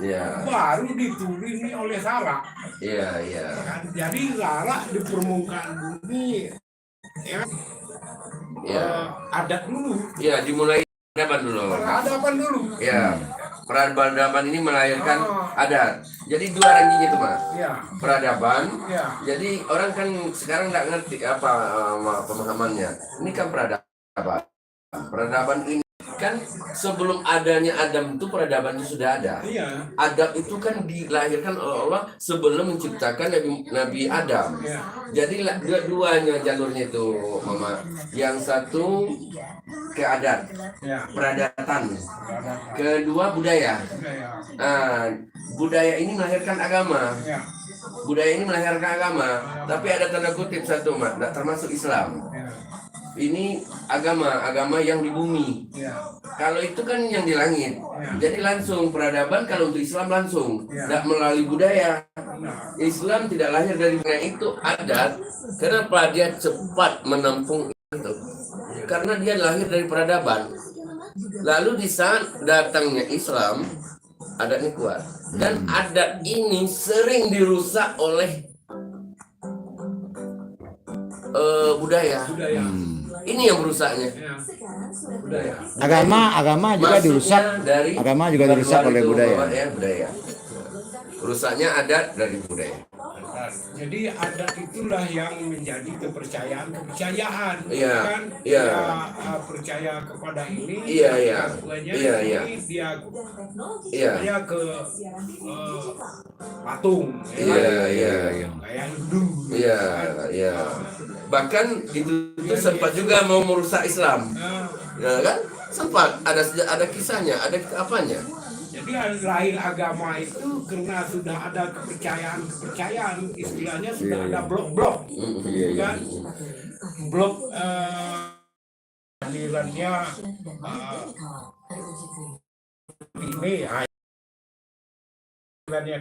Ya. baru ditulis nih oleh Sara. Iya, iya. Jadi Sara di permukaan bumi ya, adat dulu. Iya, dimulai peradaban dulu. Peradaban dulu. Ya, peradaban ini melahirkan adat. Jadi dua ranking itu, Mas. Ya. Peradaban. Ya. Jadi orang kan sekarang nggak ngerti apa pemahamannya. Ini kan peradaban. Peradaban ini kan sebelum adanya Adam itu peradaban itu sudah ada. Iya. Adam itu kan dilahirkan oleh Allah sebelum menciptakan Nabi Adam. Iya. Jadi dua-duanya jalurnya itu, Mama. Yang satu ke adat, Ya. peradatan. Kedua budaya. Nah, budaya ini melahirkan agama. Ya. Budaya ini melahirkan agama. Tapi ada tanda kutip satu, Mak, tidak termasuk Islam. Ya. Ini agama yang di bumi. Ya. Kalau itu kan yang di langit. Jadi langsung peradaban. Kalau untuk Islam langsung, tidak melalui budaya. Islam tidak lahir dari itu adat. Kenapa dia cepat menampung itu? Karena dia lahir dari peradaban. Lalu di saat datangnya Islam, adatnya kuat. Dan adat ini sering dirusak oleh budaya. Ini yang merusaknya. Agama juga dirusak. Agama juga dirusak oleh budaya. Rusaknya adat dari budaya. Jadi adat itulah yang menjadi kepercayaan, Iya, kan? Iya. Dia percaya kepada ini, Iya. Dia ke patung, Iya. kayak Hindu. Iya. Bahkan itu sempat juga mau merusak Islam. Ya kan? Sempat ada kisahnya, ada apanya? Jadi lahir agama itu karena sudah ada kepercayaan, istilahnya sudah ada blok-blok, kan? Blok alirannya ini, alirannya